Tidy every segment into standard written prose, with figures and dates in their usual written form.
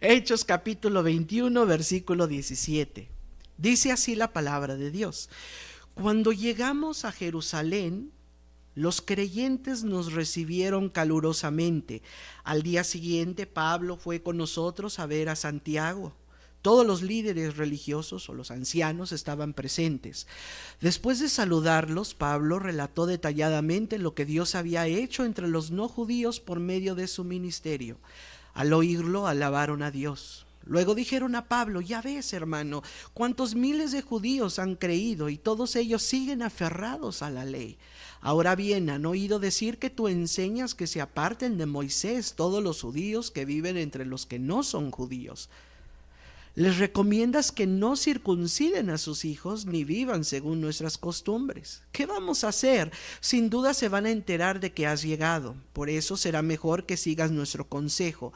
Hechos capítulo 21, versículo 17. Dice así la palabra de Dios: cuando llegamos a Jerusalén, los creyentes nos recibieron calurosamente. Al día siguiente, Pablo fue con nosotros a ver a Santiago. Todos los líderes religiosos o los ancianos estaban presentes. Después de saludarlos, Pablo relató detalladamente lo que Dios había hecho entre los no judíos por medio de su ministerio. Al oírlo, alabaron a Dios. Luego dijeron a Pablo: ya ves, hermano, cuántos miles de judíos han creído y todos ellos siguen aferrados a la ley. Ahora bien, han oído decir que tú enseñas que se aparten de Moisés todos los judíos que viven entre los que no son judíos. Les recomiendas que no circunciden a sus hijos ni vivan según nuestras costumbres. ¿Qué vamos a hacer? Sin duda se van a enterar de que has llegado. Por eso será mejor que sigas nuestro consejo.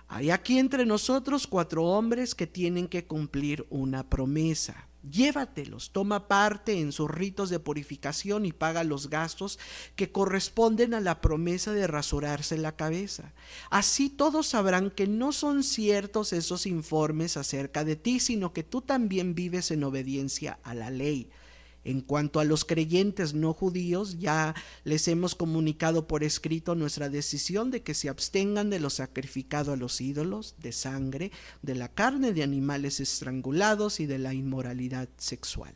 Hay aquí entre nosotros 4 hombres que tienen que cumplir una promesa. Llévatelos, toma parte en sus ritos de purificación y paga los gastos que corresponden a la promesa de rasurarse la cabeza. Así todos sabrán que no son ciertos esos informes acerca de ti, sino que tú también vives en obediencia a la ley. En cuanto a los creyentes no judíos, ya les hemos comunicado por escrito nuestra decisión de que se abstengan de lo sacrificado a los ídolos, de sangre, de la carne de animales estrangulados y de la inmoralidad sexual.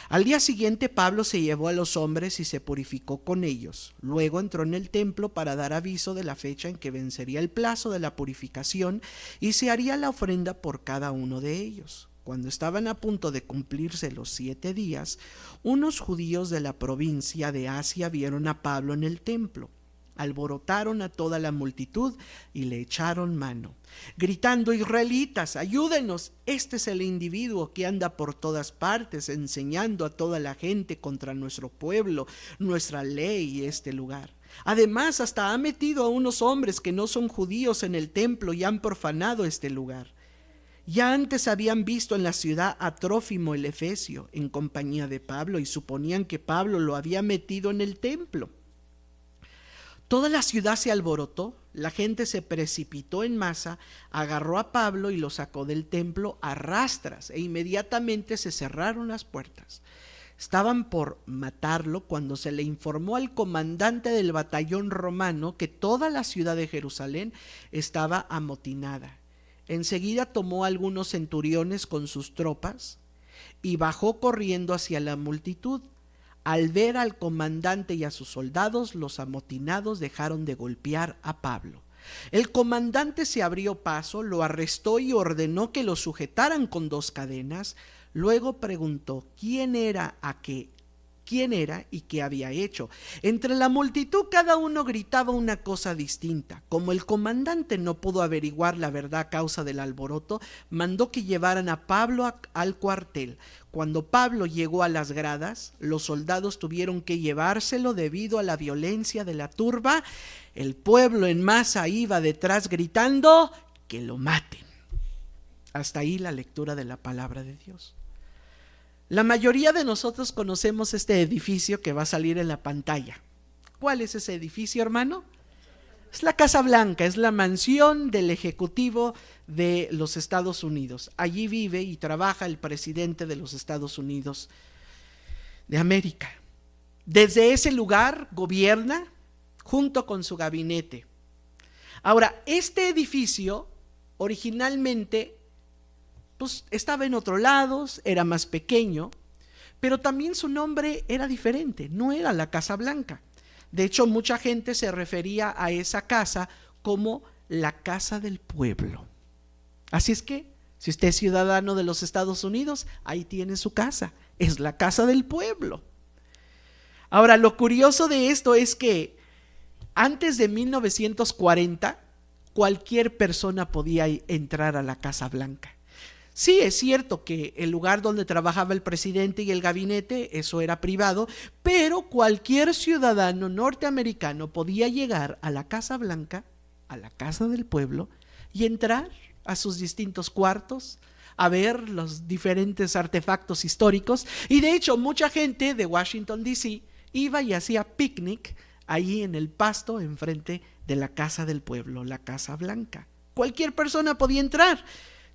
Al día siguiente, Pablo se llevó a los hombres y se purificó con ellos. Luego entró en el templo para dar aviso de la fecha en que vencería el plazo de la purificación y se haría la ofrenda por cada uno de ellos. Cuando estaban a punto de cumplirse los 7 días, unos judíos de la provincia de Asia vieron a Pablo en el templo. Alborotaron a toda la multitud y le echaron mano, gritando: israelitas, ayúdenos, este es el individuo que anda por todas partes enseñando a toda la gente contra nuestro pueblo, nuestra ley y este lugar. Además, hasta ha metido a unos hombres que no son judíos en el templo y han profanado este lugar. Ya antes habían visto en la ciudad a Trófimo el Efesio en compañía de Pablo y suponían que Pablo lo había metido en el templo. Toda la ciudad se alborotó, la gente se precipitó en masa, agarró a Pablo y lo sacó del templo a rastras e inmediatamente se cerraron las puertas. Estaban por matarlo cuando se le informó al comandante del batallón romano que toda la ciudad de Jerusalén estaba amotinada. Enseguida tomó a algunos centuriones con sus tropas y bajó corriendo hacia la multitud. Al ver al comandante y a sus soldados, los amotinados dejaron de golpear a Pablo. El comandante se abrió paso, lo arrestó y ordenó que lo sujetaran con 2 cadenas. Luego preguntó quién era y qué había hecho. Entre la multitud cada uno gritaba una cosa distinta. Como el comandante no pudo averiguar la verdad a causa del alboroto, mandó que llevaran a Pablo al cuartel. Cuando Pablo llegó a las gradas, los soldados tuvieron que llevárselo debido a la violencia de la turba. El pueblo en masa iba detrás gritando: que lo maten. Hasta ahí la lectura de la palabra de Dios. La mayoría de nosotros conocemos este edificio que va a salir en la pantalla. ¿Cuál es ese edificio, hermano? Es la Casa Blanca, es la mansión del Ejecutivo de los Estados Unidos. Allí vive y trabaja el presidente de los Estados Unidos de América. Desde ese lugar gobierna junto con su gabinete. Ahora, este edificio originalmente estaba en otro lado, era más pequeño, pero también su nombre era diferente, no era la Casa Blanca. De hecho, mucha gente se refería a esa casa como la Casa del Pueblo. Así es que, si usted es ciudadano de los Estados Unidos, ahí tiene su casa, es la Casa del Pueblo. Ahora, lo curioso de esto es que antes de 1940, cualquier persona podía entrar a la Casa Blanca. Sí, es cierto que el lugar donde trabajaba el presidente y el gabinete, eso era privado, pero cualquier ciudadano norteamericano podía llegar a la Casa Blanca, a la Casa del Pueblo, y entrar a sus distintos cuartos, a ver los diferentes artefactos históricos. Y de hecho, mucha gente de Washington, D.C. iba y hacía picnic allí en el pasto enfrente de la Casa del Pueblo, la Casa Blanca. cualquier persona podía entrar.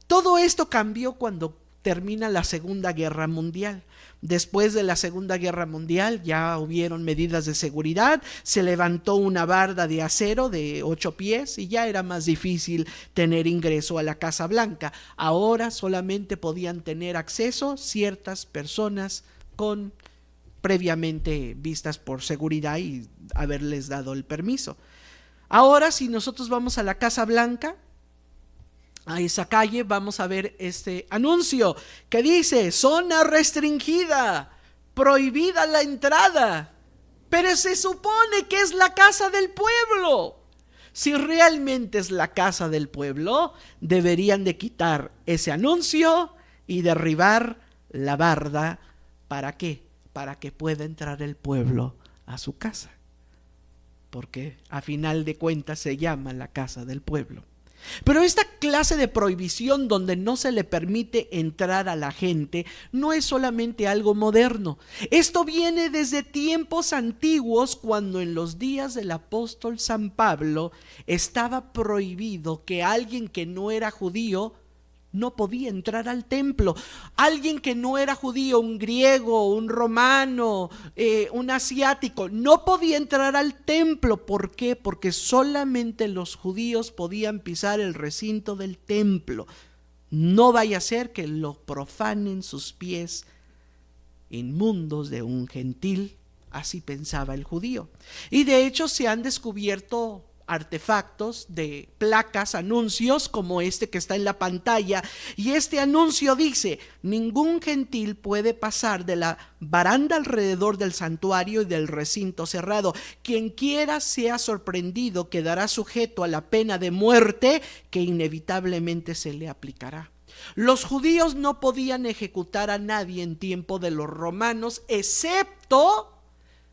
Todo esto cambió cuando termina la Segunda Guerra Mundial. Después de la Segunda Guerra Mundial ya hubieron medidas de seguridad, se levantó una barda de acero de 8 pies y ya era más difícil tener ingreso a la Casa Blanca. Ahora solamente podían tener acceso ciertas personas con previamente vistas por seguridad y haberles dado el permiso. Ahora, si nosotros vamos a la Casa Blanca, a esa calle, vamos a ver este anuncio que dice: zona restringida, prohibida la entrada. Pero se supone que es la casa del pueblo. Si realmente es la casa del pueblo, deberían de quitar ese anuncio y derribar la barda. ¿Para qué? Para que pueda entrar el pueblo a su casa, porque a final de cuentas se llama la casa del pueblo. Pero esta clase de prohibición donde no se le permite entrar a la gente no es solamente algo moderno. Esto viene desde tiempos antiguos, cuando en los días del apóstol San Pablo estaba prohibido que alguien que no era judío no podía entrar al templo. Alguien que no era judío, un griego, un romano, un asiático, no podía entrar al templo. ¿Por qué? Porque solamente los judíos podían pisar el recinto del templo. No vaya a ser que lo profanen sus pies inmundos de un gentil. Así pensaba el judío. Y de hecho se han descubierto artefactos de placas, anuncios como este que está en la pantalla, y este anuncio dice: ningún gentil puede pasar de la baranda alrededor del santuario y del recinto cerrado. Quien quiera sea sorprendido quedará sujeto a la pena de muerte que inevitablemente se le aplicará. Los judíos no podían ejecutar a nadie en tiempo de los romanos, excepto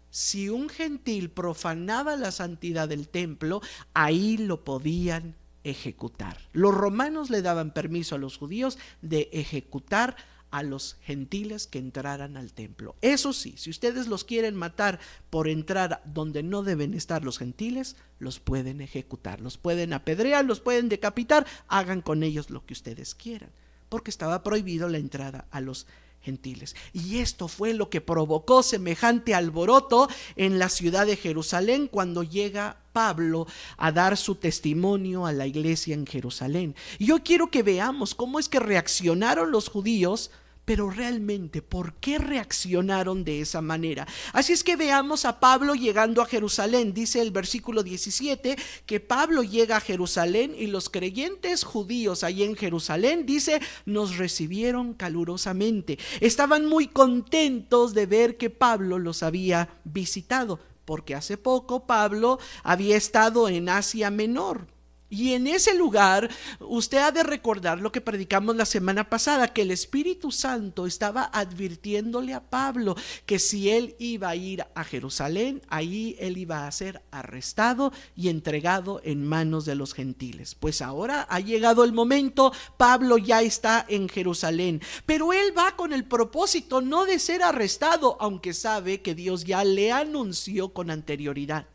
si un gentil profanaba la santidad del templo. Ahí lo podían ejecutar. Los romanos le daban permiso a los judíos de ejecutar a los gentiles que entraran al templo. Eso sí, si ustedes los quieren matar por entrar donde no deben estar los gentiles, los pueden ejecutar, los pueden apedrear, los pueden decapitar, hagan con ellos lo que ustedes quieran, porque estaba prohibido la entrada a los gentiles. Y esto fue lo que provocó semejante alboroto en la ciudad de Jerusalén cuando llega Pablo a dar su testimonio a la iglesia en Jerusalén. Y yo quiero que veamos cómo es que reaccionaron los judíos, pero realmente, ¿por qué reaccionaron de esa manera? Así es que veamos a Pablo llegando a Jerusalén. Dice el versículo 17 que Pablo llega a Jerusalén y los creyentes judíos allí en Jerusalén, dice, nos recibieron calurosamente. Estaban muy contentos de ver que Pablo los había visitado, porque hace poco Pablo había estado en Asia Menor. Y en ese lugar usted ha de recordar lo que predicamos la semana pasada, que el Espíritu Santo estaba advirtiéndole a Pablo que si él iba a ir a Jerusalén, ahí él iba a ser arrestado y entregado en manos de los gentiles. Pues ahora ha llegado el momento, Pablo ya está en Jerusalén, pero él va con el propósito no de ser arrestado, aunque sabe que Dios ya le anunció con anterioridad.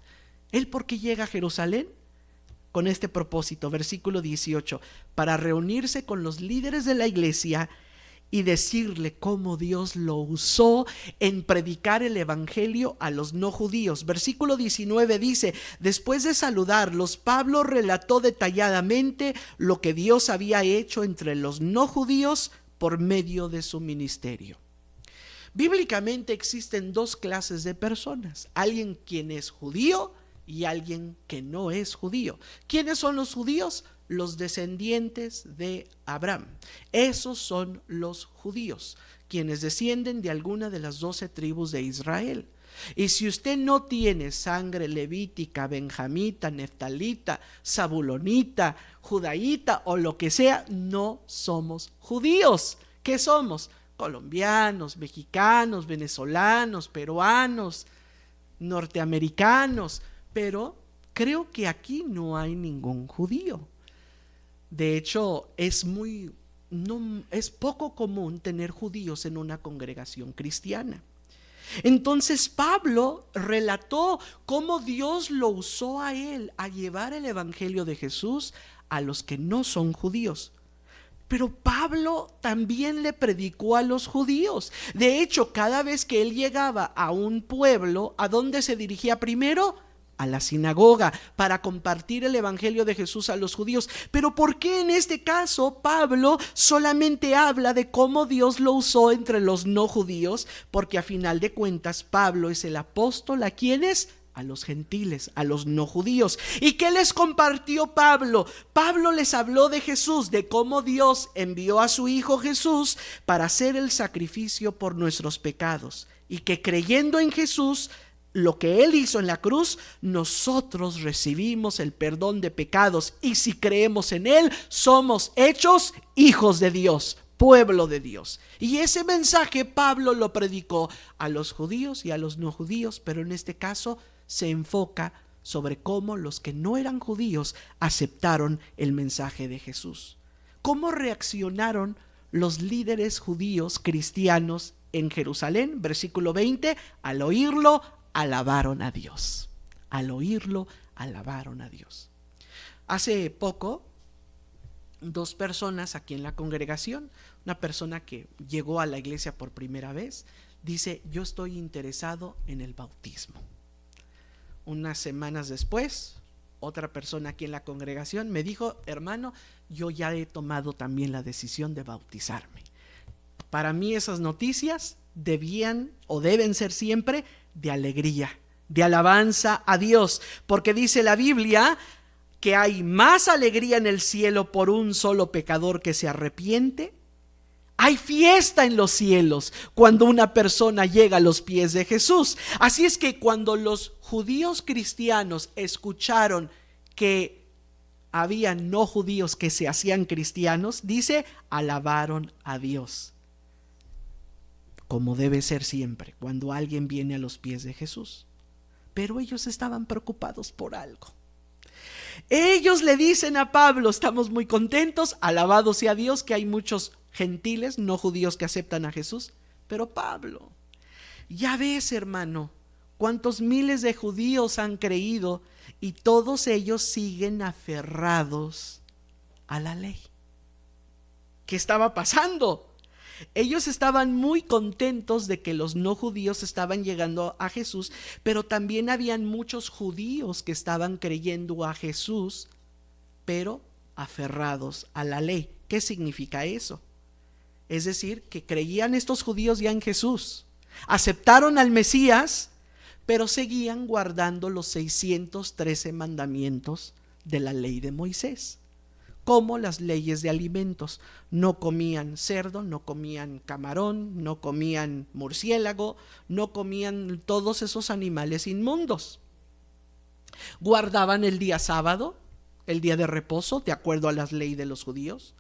¿Él por qué llega a Jerusalén? Con este propósito, versículo 18, para reunirse con los líderes de la iglesia y decirle cómo Dios lo usó en predicar el evangelio a los no judíos. Versículo 19 dice: después de saludarlos, Pablo relató detalladamente lo que Dios había hecho entre los no judíos por medio de su ministerio. Bíblicamente existen dos clases de personas: alguien quien es judío y alguien que no es judío. ¿Quiénes son los judíos? Los descendientes de Abraham. Esos son los judíos, quienes descienden de alguna de las 12 tribus de Israel. Y si usted no tiene sangre levítica, benjamita, neftalita, zabulonita, judaíta o lo que sea, no somos judíos. ¿Qué somos? Colombianos, mexicanos, venezolanos, peruanos, norteamericanos. Pero creo que aquí no hay ningún judío. De hecho, es poco común tener judíos en una congregación cristiana. Entonces Pablo relató cómo Dios lo usó a él a llevar el evangelio de Jesús a los que no son judíos. Pero Pablo también le predicó a los judíos. De hecho, cada vez que él llegaba a un pueblo, ¿a dónde se dirigía primero? A la sinagoga, para compartir el evangelio de Jesús a los judíos. Pero ¿por qué en este caso Pablo solamente habla de cómo Dios lo usó entre los no judíos? Porque a final de cuentas Pablo es el apóstol a quienes, a los gentiles, a los no judíos. ¿Y qué les compartió Pablo? Pablo les habló de Jesús, de cómo Dios envió a su Hijo Jesús para hacer el sacrificio por nuestros pecados, y que creyendo en Jesús, lo que Él hizo en la cruz, nosotros recibimos el perdón de pecados, y si creemos en Él, somos hechos hijos de Dios, pueblo de Dios. Y ese mensaje Pablo lo predicó a los judíos y a los no judíos, pero en este caso se enfoca sobre cómo los que no eran judíos aceptaron el mensaje de Jesús. ¿Cómo reaccionaron los líderes judíos cristianos en Jerusalén? Versículo 20, al oírlo, alabaron a Dios. Al oírlo, alabaron a Dios. Hace poco, dos personas aquí en la congregación, una persona que llegó a la iglesia por primera vez, dice: yo estoy interesado en el bautismo. Unas semanas después, otra persona aquí en la congregación me dijo: hermano, yo ya he tomado también la decisión de bautizarme. Para mí esas noticias debían o deben ser siempre de alegría, de alabanza a Dios, porque dice la Biblia que hay más alegría en el cielo por un solo pecador que se arrepiente. Hay fiesta en los cielos cuando una persona llega a los pies de Jesús. Así es que cuando los judíos cristianos escucharon que había no judíos que se hacían cristianos, dice, alabaron a Dios. Como debe ser siempre cuando alguien viene a los pies de Jesús. Pero ellos estaban preocupados por algo. Ellos le dicen a Pablo: estamos muy contentos, alabado sea Dios, que hay muchos gentiles, no judíos, que aceptan a Jesús. Pero Pablo, ya ves, hermano, cuántos miles de judíos han creído y todos ellos siguen aferrados a la ley. ¿Qué estaba pasando? Ellos estaban muy contentos de que los no judíos estaban llegando a Jesús, pero también habían muchos judíos que estaban creyendo a Jesús, pero aferrados a la ley. ¿Qué significa eso? Es decir, que creían estos judíos ya en Jesús, aceptaron al Mesías, pero seguían guardando los 613 mandamientos de la ley de Moisés, como las leyes de alimentos. No comían cerdo, no comían camarón, no comían murciélago, no comían todos esos animales inmundos. Guardaban el día sábado, el día de reposo, de acuerdo a las leyes de los judíos.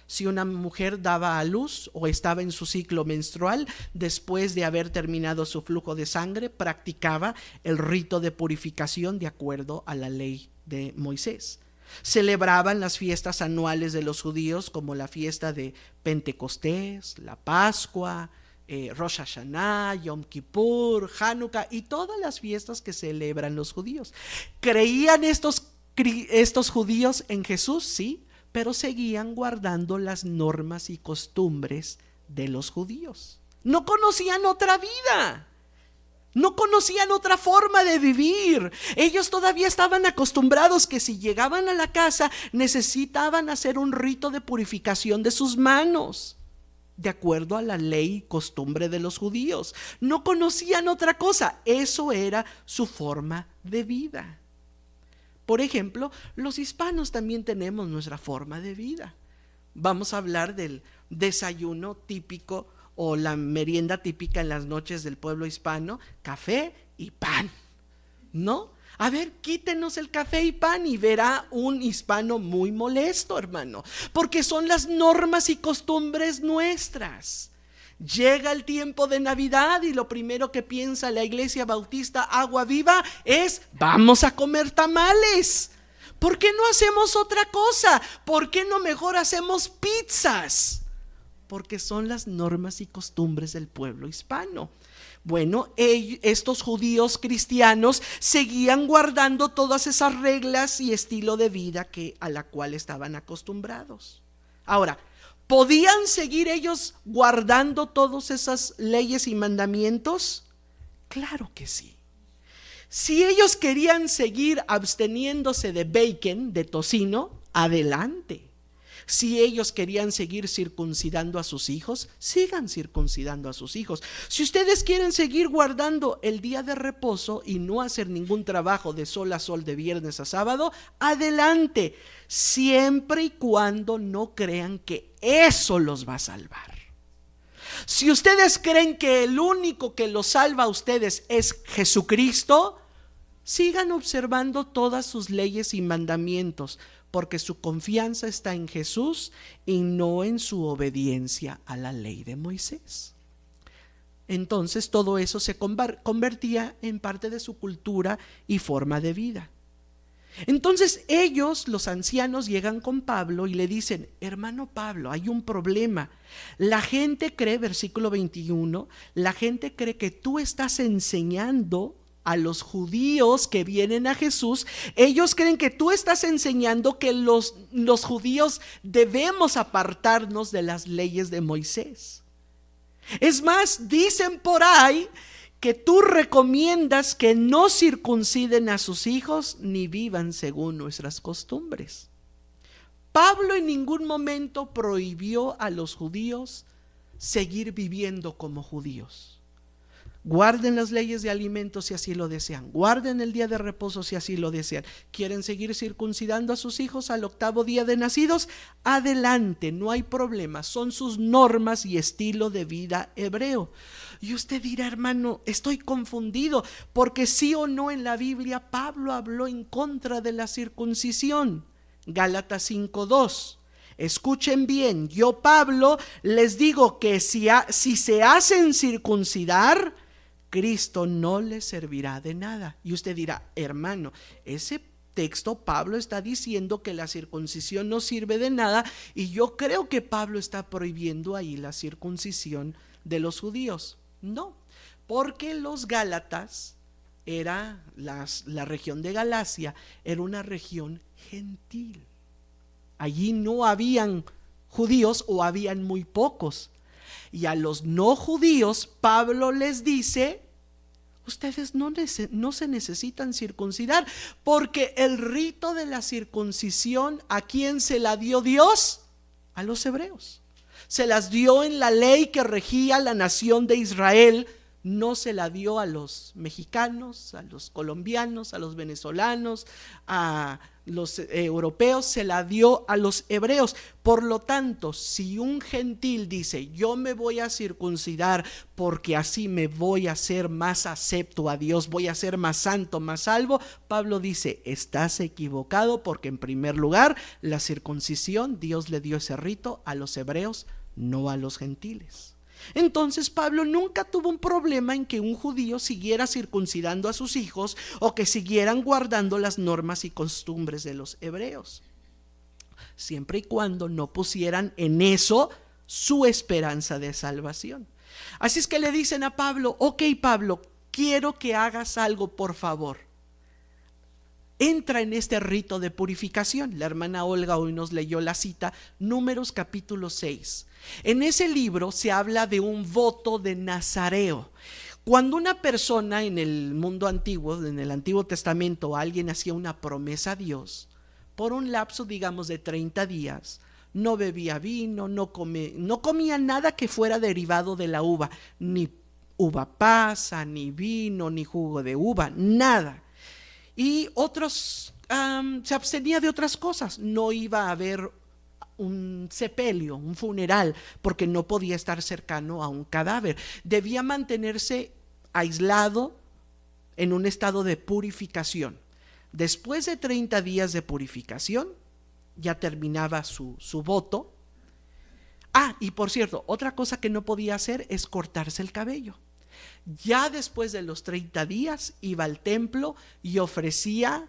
Si una mujer daba a luz o estaba en su ciclo menstrual, después de haber terminado su flujo de sangre, practicaba el rito de purificación de acuerdo a la ley de Moisés. Celebraban las fiestas anuales de los judíos, como la fiesta de Pentecostés, la Pascua, Rosh Hashanah, Yom Kippur, Hanukkah y todas las fiestas que celebran los judíos. ¿Creían estos judíos en Jesús? Sí, pero seguían guardando las normas y costumbres de los judíos. No conocían otra vida. No conocían otra forma de vivir. Ellos todavía estaban acostumbrados que si llegaban a la casa necesitaban hacer un rito de purificación de sus manos, de acuerdo a la ley y costumbre de los judíos. No conocían otra cosa. Eso era su forma de vida. Por ejemplo, los hispanos también tenemos nuestra forma de vida. Vamos a hablar del desayuno típico o la merienda típica en las noches del pueblo hispano: café y pan, ¿no? A ver, quítenos el café y pan y verá un hispano muy molesto, hermano, porque son las normas y costumbres nuestras. Llega el tiempo de Navidad y lo primero que piensa la Iglesia Bautista Agua Viva es: vamos a comer tamales. ¿Por qué no hacemos otra cosa? ¿Por qué no mejor hacemos pizzas? Porque son las normas y costumbres del pueblo hispano. Bueno, estos judíos cristianos seguían guardando todas esas reglas y estilo de vida a la cual estaban acostumbrados. Ahora, ¿podían seguir ellos guardando todas esas leyes y mandamientos? Claro que sí. Si ellos querían seguir absteniéndose de bacon, de tocino, adelante. Si ellos querían seguir circuncidando a sus hijos, sigan circuncidando a sus hijos. Si ustedes quieren seguir guardando el día de reposo y no hacer ningún trabajo de sol a sol, de viernes a sábado, adelante, siempre y cuando no crean que eso los va a salvar. Si ustedes creen que el único que los salva a ustedes es Jesucristo, sigan observando todas sus leyes y mandamientos, porque su confianza está en Jesús y no en su obediencia a la ley de Moisés. Entonces todo eso se convertía en parte de su cultura y forma de vida. Entonces ellos, los ancianos, llegan con Pablo y le dicen: hermano Pablo, hay un problema. La gente cree, versículo 21, la gente cree que tú estás enseñando a los judíos que vienen a Jesús. Ellos creen que tú estás enseñando que los judíos debemos apartarnos de las leyes de Moisés. Es más, dicen por ahí que tú recomiendas que no circunciden a sus hijos ni vivan según nuestras costumbres. Pablo en ningún momento prohibió a los judíos seguir viviendo como judíos. Guarden las leyes de alimentos si así lo desean. Guarden el día de reposo si así lo desean. ¿Quieren seguir circuncidando a sus hijos al 8º día de nacidos? Adelante, no hay problema. Son sus normas y estilo de vida hebreo. Y usted dirá: hermano, estoy confundido, porque sí o no en la Biblia Pablo habló en contra de la circuncisión. Gálatas 5:2. Escuchen bien, yo Pablo les digo que si se hacen circuncidar, Cristo no les servirá de nada. Y usted dirá: hermano, ese texto Pablo está diciendo que la circuncisión no sirve de nada, y yo creo que Pablo está prohibiendo ahí la circuncisión de los judíos. No, porque los Gálatas, la región de Galacia era una región gentil. Allí no habían judíos, o habían muy pocos. Y a los no judíos Pablo les dice: ustedes no se necesitan circuncidar, porque el rito de la circuncisión, ¿a quién se la dio Dios? A los hebreos. Se las dio en la ley que regía la nación de Israel. No se la dio a los mexicanos, a los colombianos, a los venezolanos, a los europeos, se la dio a los hebreos. Por lo tanto, si un gentil dice: yo me voy a circuncidar porque así me voy a hacer más acepto a Dios, voy a ser más santo, más salvo, Pablo dice: estás equivocado, porque en primer lugar la circuncisión, Dios le dio ese rito a los hebreos, no a los gentiles. Entonces Pablo nunca tuvo un problema en que un judío siguiera circuncidando a sus hijos, o que siguieran guardando las normas y costumbres de los hebreos, siempre y cuando no pusieran en eso su esperanza de salvación. Así es que le dicen a Pablo: ok Pablo, quiero que hagas algo, por favor. Entra en este rito de purificación. La hermana Olga hoy nos leyó la cita, Números capítulo 6. En ese libro se habla de un voto de nazareo. Cuando una persona en el mundo antiguo, en el Antiguo Testamento, alguien hacía una promesa a Dios, por un lapso, digamos, de 30 días, no bebía vino, no comía nada que fuera derivado de la uva, ni uva pasa, ni vino, ni jugo de uva, nada. Y otros se abstenía de otras cosas. No iba a haber un sepelio, un funeral, porque no podía estar cercano a un cadáver. Debía mantenerse aislado en un estado de purificación. Después de 30 días de purificación, ya terminaba su voto. Y por cierto, otra cosa que no podía hacer es cortarse el cabello. Ya después de los 30 días iba al templo y ofrecía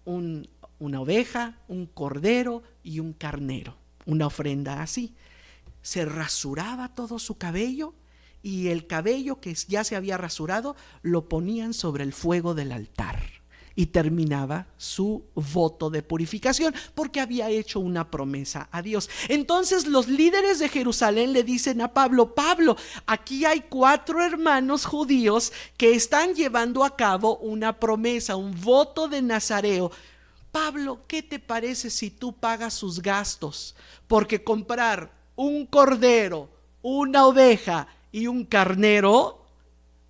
una oveja, un cordero y un carnero, una ofrenda así. Se rasuraba todo su cabello y el cabello que ya se había rasurado lo ponían sobre el fuego del altar. Y terminaba su voto de purificación porque había hecho una promesa a Dios. Entonces los líderes de Jerusalén le dicen a Pablo: Pablo, aquí hay 4 hermanos judíos que están llevando a cabo una promesa, un voto de nazareo. Pablo, ¿qué te parece si tú pagas sus gastos? Porque comprar un cordero, una oveja y un carnero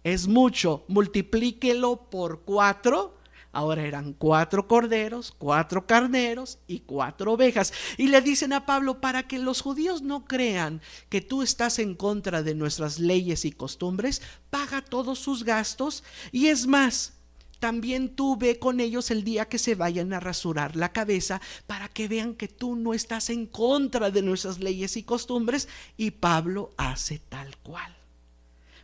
es mucho. Multiplíquelo por 4. Ahora eran 4 corderos, 4 carneros y 4 ovejas. Y le dicen a Pablo: para que los judíos no crean que tú estás en contra de nuestras leyes y costumbres, paga todos sus gastos. Y es más, también tú ve con ellos el día que se vayan a rasurar la cabeza, para que vean que tú no estás en contra de nuestras leyes y costumbres. Y Pablo hace tal cual.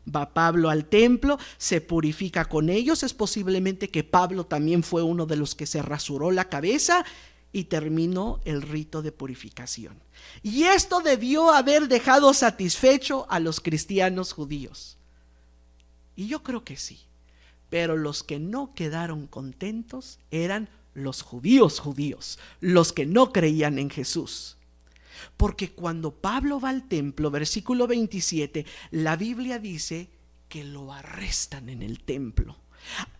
Va Pablo al templo, se purifica con ellos. Es posiblemente que Pablo también fue uno de los que se rasuró la cabeza y terminó el rito de purificación. Y esto debió haber dejado satisfecho a los cristianos judíos. Y yo creo que sí. Pero los que no quedaron contentos eran los judíos, los que no creían en Jesús. Porque cuando Pablo va al templo, versículo 27, la Biblia dice que lo arrestan en el templo.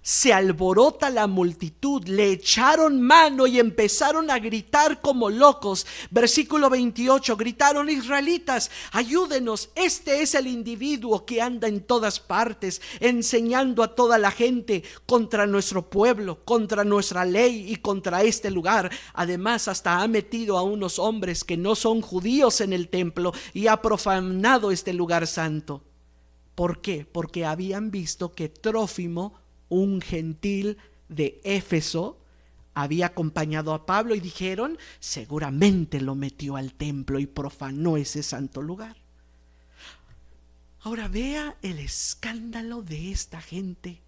Se alborota la multitud, le echaron mano y empezaron a gritar como locos. Versículo 28, gritaron: israelitas, ayúdenos, este es el individuo que anda en todas partes, enseñando a toda la gente contra nuestro pueblo, contra nuestra ley y contra este lugar. Además, hasta ha metido a unos hombres que no son judíos en el templo y ha profanado este lugar santo. ¿Por qué? Porque habían visto que Trófimo, un gentil de Éfeso, había acompañado a Pablo y dijeron: seguramente lo metió al templo y profanó ese santo lugar. Ahora vea el escándalo de esta gente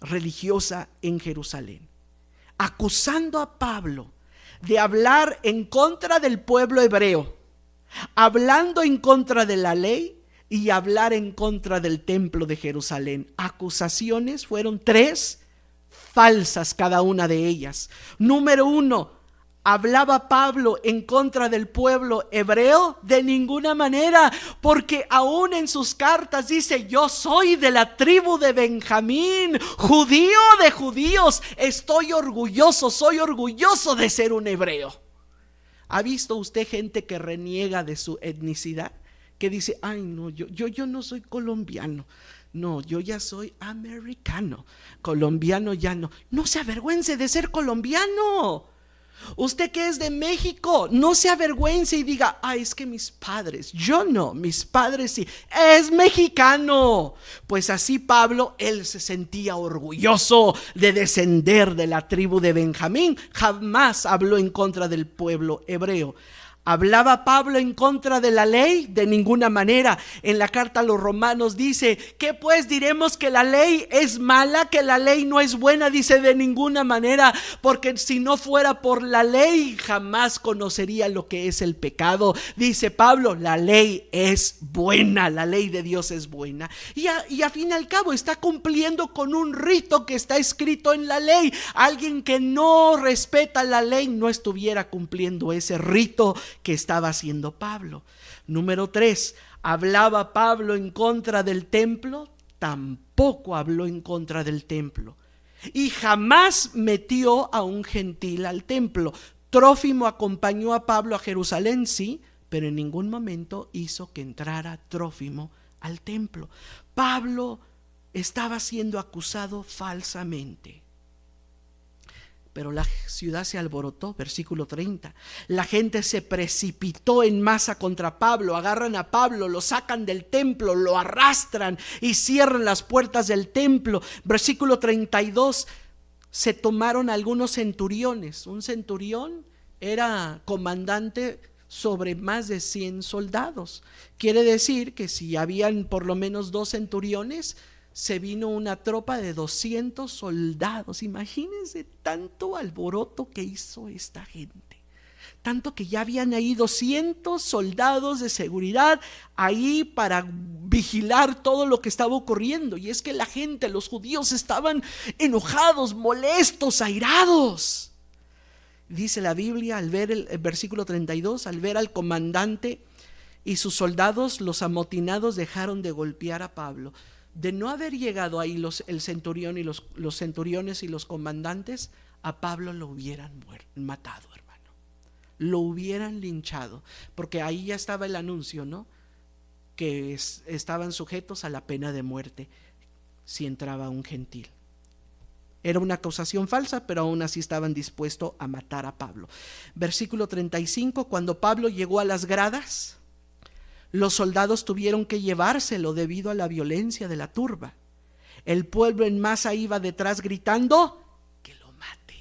religiosa en Jerusalén, acusando a Pablo de hablar en contra del pueblo hebreo, hablando en contra de la ley y hablar en contra del templo de Jerusalén. Acusaciones fueron 3, falsas cada una de ellas. Número 1, ¿hablaba Pablo en contra del pueblo hebreo? De ninguna manera, porque aún en sus cartas dice: yo soy de la tribu de Benjamín, judío de judíos, estoy orgulloso, soy orgulloso de ser un hebreo. ¿Ha visto usted gente que reniega de su etnicidad? Que dice: ay no, yo no soy colombiano, no, yo ya soy americano, colombiano ya no. No se avergüence de ser colombiano. Usted que es de México, no se avergüence y diga: ay, es que mis padres, yo no, mis padres sí, es mexicano. Pues así Pablo, él se sentía orgulloso de descender de la tribu de Benjamín. Jamás habló en contra del pueblo hebreo. ¿Hablaba Pablo en contra de la ley? De ninguna manera. En la carta a los Romanos dice: ¿qué pues diremos? ¿Que la ley es mala? ¿Que la ley no es buena? Dice: de ninguna manera, porque si no fuera por la ley jamás conocería lo que es el pecado. Dice Pablo: la ley es buena, la ley de Dios es buena. Y a fin y al cabo está cumpliendo con un rito que está escrito en la ley. Alguien que no respeta la ley no estuviera cumpliendo ese rito que estaba haciendo Pablo. Número 3, ¿hablaba Pablo en contra del templo? Tampoco habló en contra del templo. Y jamás metió a un gentil al templo. Trófimo acompañó a Pablo a Jerusalén, sí, pero en ningún momento hizo que entrara Trófimo al templo. Pablo estaba siendo acusado falsamente. Pero la ciudad se alborotó, versículo 30. La gente se precipitó en masa contra Pablo, agarran a Pablo, lo sacan del templo, lo arrastran y cierran las puertas del templo. Versículo 32, se tomaron algunos centuriones. Un centurión era comandante sobre más de 100 soldados. Quiere decir que si habían por lo menos 2 centuriones, se vino una tropa de 200 soldados. Imagínense tanto alboroto que hizo esta gente, tanto que ya habían ahí 200 soldados de seguridad ahí para vigilar todo lo que estaba ocurriendo. Y es que la gente, los judíos, estaban enojados, molestos, airados. Dice la Biblia, al ver el versículo 32, al ver al comandante y sus soldados, los amotinados dejaron de golpear a Pablo. De no haber llegado ahí el centurión y los centuriones y los comandantes, a Pablo lo hubieran matado, hermano. Lo hubieran linchado, porque ahí ya estaba el anuncio, ¿no? Que estaban sujetos a la pena de muerte si entraba un gentil. Era una acusación falsa, pero aún así estaban dispuestos a matar a Pablo. Versículo 35, cuando Pablo llegó a las gradas, los soldados tuvieron que llevárselo debido a la violencia de la turba. El pueblo en masa iba detrás gritando que lo maten.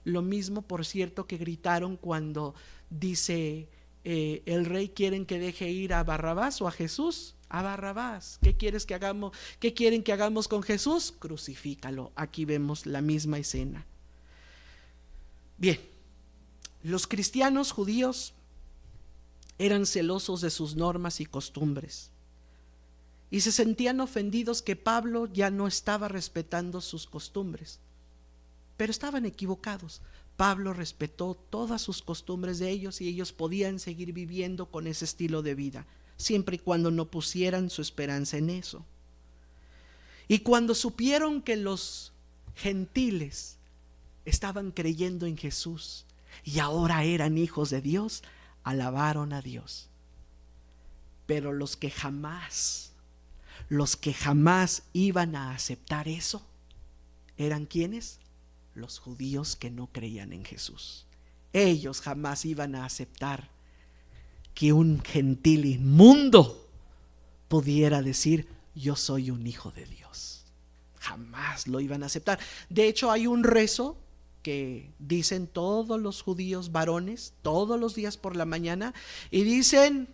Lo mismo, por cierto, que gritaron cuando dice el rey: ¿quieren que deje ir a Barrabás o a Jesús? A Barrabás. ¿Qué quieres que hagamos? ¿Qué quieren que hagamos con Jesús? Crucifícalo. Aquí vemos la misma escena. Bien, los cristianos judíos eran celosos de sus normas y costumbres y se sentían ofendidos que Pablo ya no estaba respetando sus costumbres, pero estaban equivocados. Pablo respetó todas sus costumbres de ellos y ellos podían seguir viviendo con ese estilo de vida, siempre y cuando no pusieran su esperanza en eso. Y cuando supieron que los gentiles estaban creyendo en Jesús y ahora eran hijos de Dios, alabaron a Dios. Pero los que jamás iban a aceptar eso, ¿eran quiénes? Los judíos que no creían en Jesús. Ellos jamás iban a aceptar que un gentil inmundo pudiera decir: yo soy un hijo de Dios. Jamás lo iban a aceptar. De hecho, hay un rezo que dicen todos los judíos varones todos los días por la mañana, y dicen: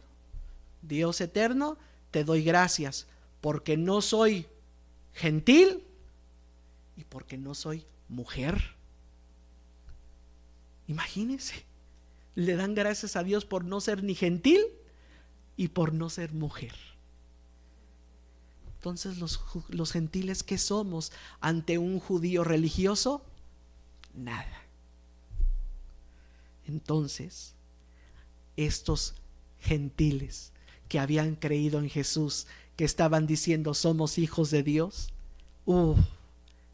Dios eterno, te doy gracias porque no soy gentil y porque no soy mujer. Imagínense, le dan gracias a Dios por no ser ni gentil y por no ser mujer. Entonces los gentiles, ¿qué somos ante un judío religioso? Nada. Entonces, estos gentiles que habían creído en Jesús, que estaban diciendo somos hijos de Dios,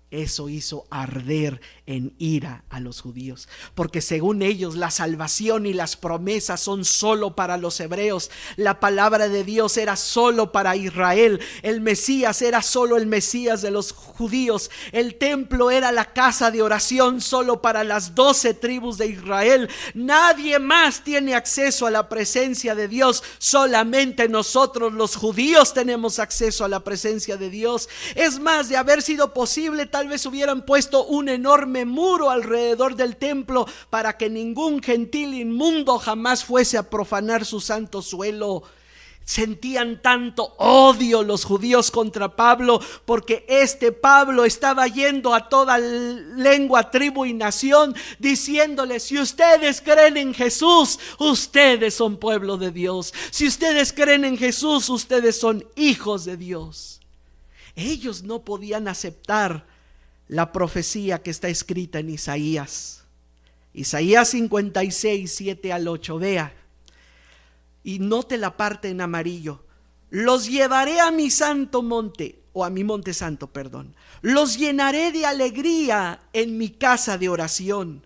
eso hizo arder en ira a los judíos, porque según ellos la salvación y las promesas son solo para los hebreos. La palabra de Dios era solo para Israel. El Mesías era solo el Mesías de los judíos. El templo era la casa de oración solo para las 12 tribus de Israel. Nadie más tiene acceso a la presencia de Dios. Solamente nosotros los judíos tenemos acceso a la presencia de Dios. Es más, de haber sido posible, tal vez hubieran puesto un enorme muro alrededor del templo para que ningún gentil inmundo jamás fuese a profanar su santo suelo. Sentían tanto odio los judíos contra Pablo, porque Pablo estaba yendo a toda lengua, tribu y nación, diciéndoles: si ustedes creen en Jesús, ustedes son pueblo de Dios. Si ustedes creen en Jesús, ustedes son hijos de Dios. Ellos no podían aceptar la profecía que está escrita en Isaías 56, 7 al 8. Vea y note la parte en amarillo: los llevaré a mi santo monte, o a mi monte santo, perdón. Los llenaré de alegría en mi casa de oración.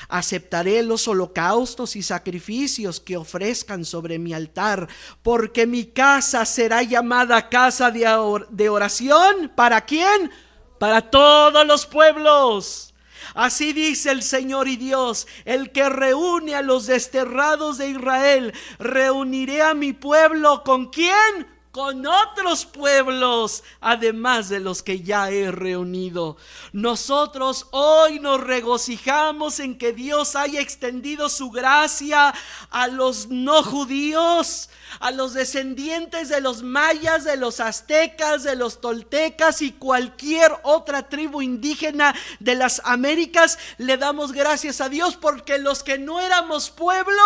Aceptaré los holocaustos y sacrificios que ofrezcan sobre mi altar, porque mi casa será llamada casa de oración. ¿Para quién? Para todos los pueblos. Así dice el Señor y Dios, el que reúne a los desterrados de Israel. Reuniré a mi pueblo, ¿con quién? con otros pueblos, además de los que ya he reunido. Nosotros hoy nos regocijamos en que Dios haya extendido su gracia a los no judíos, a los descendientes de los mayas, de los aztecas, de los toltecas y cualquier otra tribu indígena de las Américas. Le damos gracias a Dios porque los que no éramos pueblo,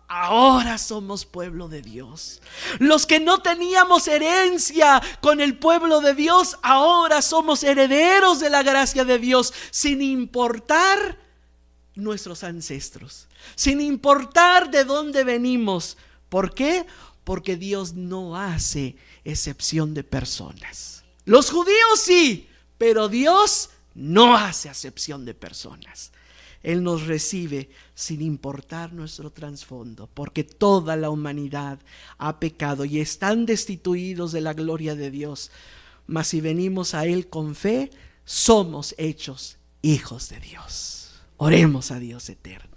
ahora somos pueblo de Dios. Los que no teníamos herencia con el pueblo de Dios, ahora somos herederos de la gracia de Dios, sin importar nuestros ancestros, sin importar de dónde venimos. ¿Por qué? Porque Dios no hace excepción de personas. Los judíos sí, pero Dios no hace excepción de personas. Él nos recibe sin importar nuestro trasfondo, porque toda la humanidad ha pecado y están destituidos de la gloria de Dios. Mas si venimos a Él con fe, somos hechos hijos de Dios. Oremos a Dios eterno.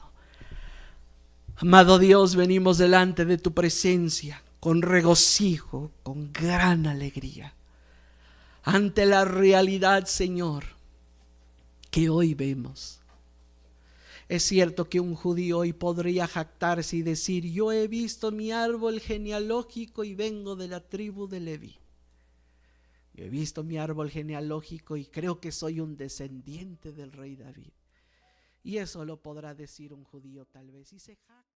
Amado Dios, venimos delante de tu presencia con regocijo, con gran alegría, ante la realidad, Señor, que hoy vemos. Es cierto que un judío hoy podría jactarse y decir: yo he visto mi árbol genealógico y vengo de la tribu de Leví. Yo he visto mi árbol genealógico y creo que soy un descendiente del rey David. Y eso lo podrá decir un judío tal vez, y se jacta.